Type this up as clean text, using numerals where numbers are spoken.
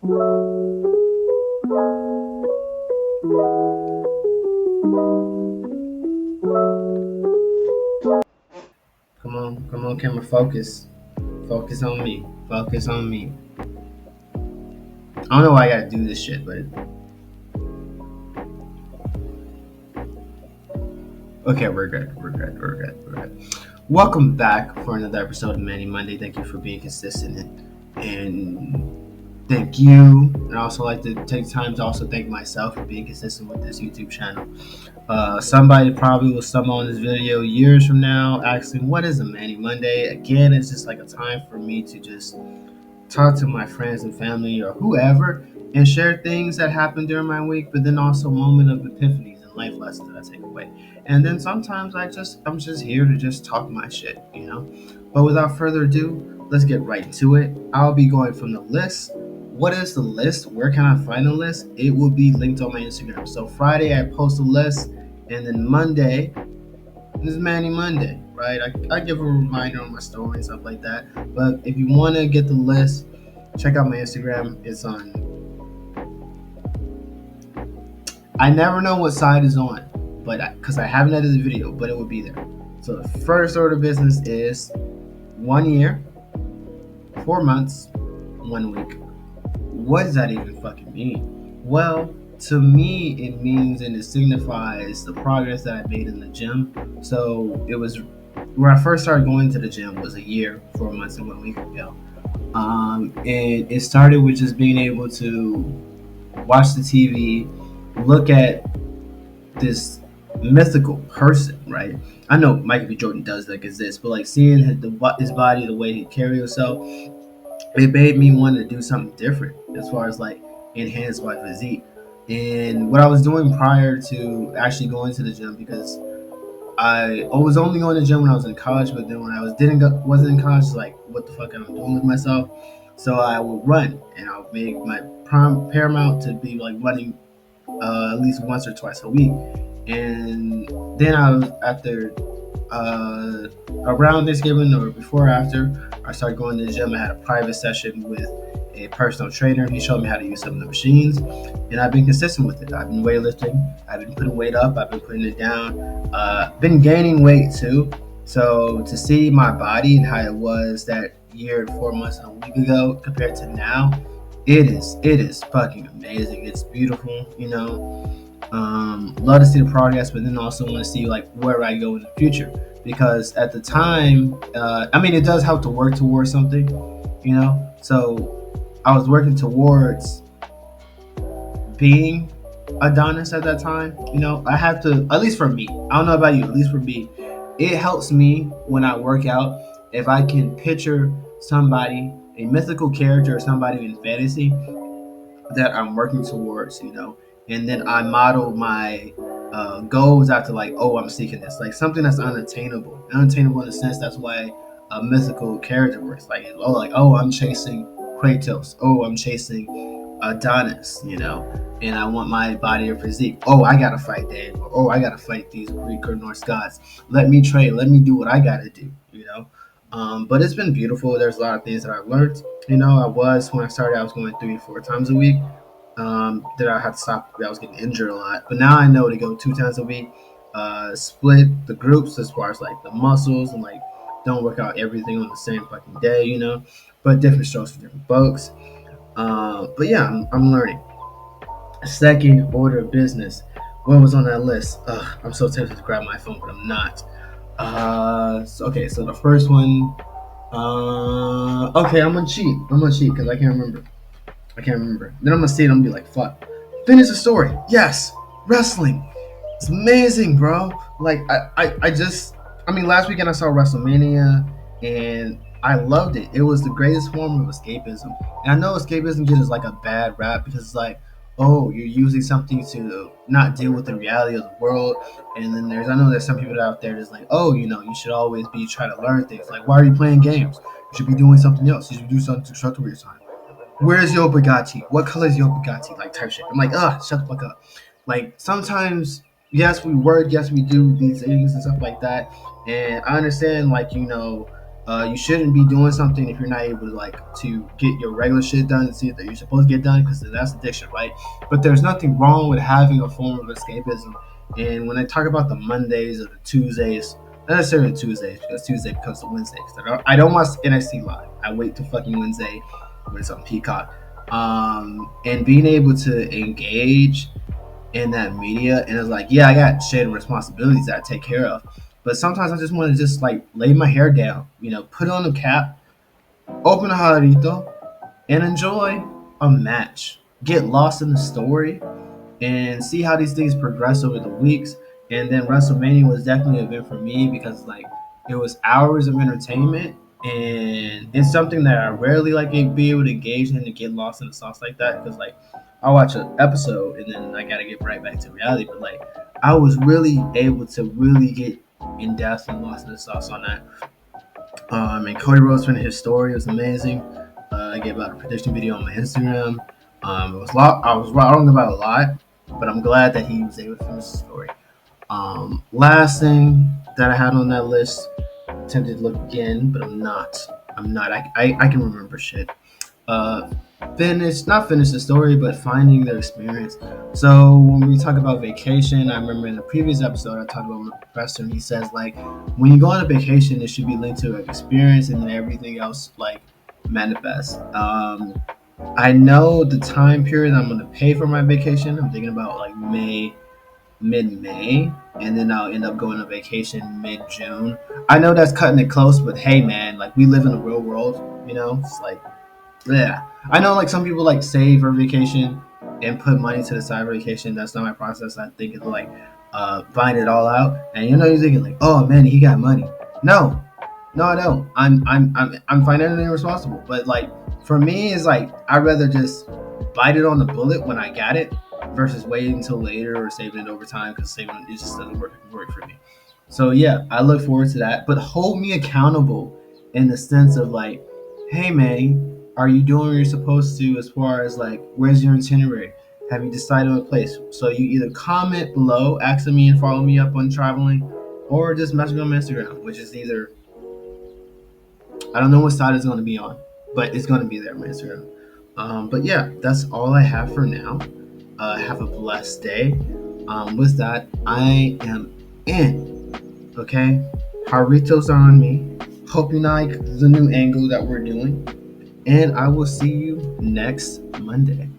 Come on, camera, focus. Focus on me. Focus on me. I don't know why I gotta do this shit, but okay, we're good. We're good. We're good. We're good. Welcome back for another episode of Manny Monday. Thank you for being consistent and thank you. And I also like to take time to also thank myself for being consistent with this YouTube channel. Somebody probably will stumble on this video years from now asking, what is a Manny Monday? Again, it's just like a time for me to just talk to my friends and family or whoever and share things that happened during my week, but then also moment of epiphanies and life lessons that I take away. And then sometimes I'm just here to just talk my shit, you know. But without further ado, let's get right into it. I'll be going from the list. What is the list? Where can I find the list? It will be linked on my Instagram. So Friday I post a list, and then Monday is Manny Monday, right? I give a reminder on my story and stuff like that. But if you want to get the list, check out my Instagram. It's on. I never know what side is on, but because I haven't edited the video, but it will be there. So the first order of business is 1 year, 4 months, 1 week. What does that even fucking mean? Well, to me, it means and it signifies the progress that I made in the gym. So it was where I first started going to the gym was 1 year, 4 months, and 1 week ago. And it started with just being able to watch the TV, look at this mythical person, right? I know Michael B. Jordan does like exist, but like seeing his body, the way he carries himself, it made me want to do something different as far as like enhance my physique. And what I was doing prior to actually going to the gym, because I was only going to the gym when I was in college, but then when I wasn't in college, like what the fuck am I doing with myself? So I would run, and I would make my paramount to be like running at least once or twice a week. And then I was after around Thanksgiving or before or after, I started going to the gym. I had a private session with a personal trainer. He showed me how to use some of the machines, and I've been consistent with it. I've been weightlifting. I've been putting weight up. I've been putting it down. Been gaining weight too. So to see my body and how it was that year and 4 months and a week ago compared to now, it is fucking amazing. It's beautiful, you know. Love to see the progress, but then also want to see like where I go in the future, because at the time, I mean, it does help to work towards something, you know. So I was working towards being Adonis at that time. You know, I have to, at least for me, I don't know about you, at least for me, it helps me when I work out if I can picture somebody, a mythical character or somebody in fantasy that I'm working towards, you know, and then I model my goals after like, oh, I'm seeking this, like something that's unattainable in a sense. That's why a mythical character works. Like, I'm chasing Kratos. Oh, I'm chasing Adonis, you know, and I want my body or physique. Oh, I gotta fight Dave. Oh, I gotta fight these Greek or Norse gods. Let me train. Let me do what I gotta do, you know. But it's been beautiful. There's a lot of things that I've learned. You know, when I started, I was going 3 or 4 times a week. That I had to stop. I was getting injured a lot, but now I know to go 2 times a week. Split the groups as far as like the muscles, and like don't work out everything on the same fucking day, you know. But different strokes for different folks. But yeah, I'm learning. Second order of business. What was on that list? I'm so tempted to grab my phone, but I'm not. So the first one. Okay, I'm gonna cheat. Because I can't remember. Then I'm gonna see it. I'm gonna be like, fuck. Finish the story. Yes, wrestling. It's amazing, bro. Like I mean, last weekend I saw WrestleMania and I loved it. It was the greatest form of escapism. And I know escapism gets like a bad rap because it's like, oh, you're using something to not deal with the reality of the world. And then I know there's some people out there that's like, oh, you know, you should always be trying to learn things. Like, why are you playing games? You should be doing something else. You should do something to shut your time. Where's your Bugatti? What color is your Bugatti? Like type shit. I'm like, shut the fuck up. Like sometimes, yes, we do these things and stuff like that. And I understand, like, you know, You shouldn't be doing something if you're not able to get your regular shit done and see that you're supposed to get done, because that's addiction, right? But there's nothing wrong with having a form of escapism. And when I talk about the Mondays or the Tuesdays, not necessarily Tuesdays, because Tuesday becomes the Wednesday. I don't watch NXT live. I wait till fucking Wednesday when it's on Peacock. And being able to engage in that media, and it's like, yeah, I got shit and responsibilities that I take care of, but sometimes I just want to just like lay my hair down, put on a cap, open a jarrito, and enjoy a match, get lost in the story, and see how these things progress over the weeks. And then WrestleMania was definitely an event for me because like it was hours of entertainment, and it's something that I rarely be able to engage in and get lost in the sauce like that, because like I watch an episode and then I gotta get right back to reality. But like I was really able to really get in depth and lost in the sauce on that. And Cody Rhodes finished his story. It was amazing. I gave out a prediction video on my Instagram. I was wrong about a lot, but I'm glad that he was able to finish the story. Last thing that I had on that list, tempted to look again, but I'm not. I can remember shit. Not finish the story, but finding the experience. So when we talk about vacation, I remember in the previous episode I talked about my professor, and he says like when you go on a vacation, it should be linked to an experience, and then everything else like manifests. I know the time period I'm gonna pay for my vacation. I'm thinking about like mid-May, and then I'll end up going on vacation mid-June. I know that's cutting it close, but hey man, like we live in the real world, it's like, yeah. I know like some people like save for vacation and put money to the side for vacation. That's not my process. I think it's like buying it all out, and you're thinking like, oh man, he got money. No, I don't. I'm financially responsible, but like for me, it's like I'd rather just bite it on the bullet when I got it versus waiting until later or saving it over time, because saving it just doesn't work for me. So yeah, I look forward to that, but hold me accountable in the sense of like, hey Manny, are you doing what you're supposed to as far as like where's your itinerary? Have you decided on a place? So you either comment below asking me and follow me up on traveling, or just message me on my Instagram, which is either, I don't know what side it's going to be on, but it's going to be there on my Instagram. But yeah, that's all I have for now. Have a blessed day. With that, I am in. Okay? Jarritos are on me. Hope you like the new angle that we're doing. And I will see you next Monday.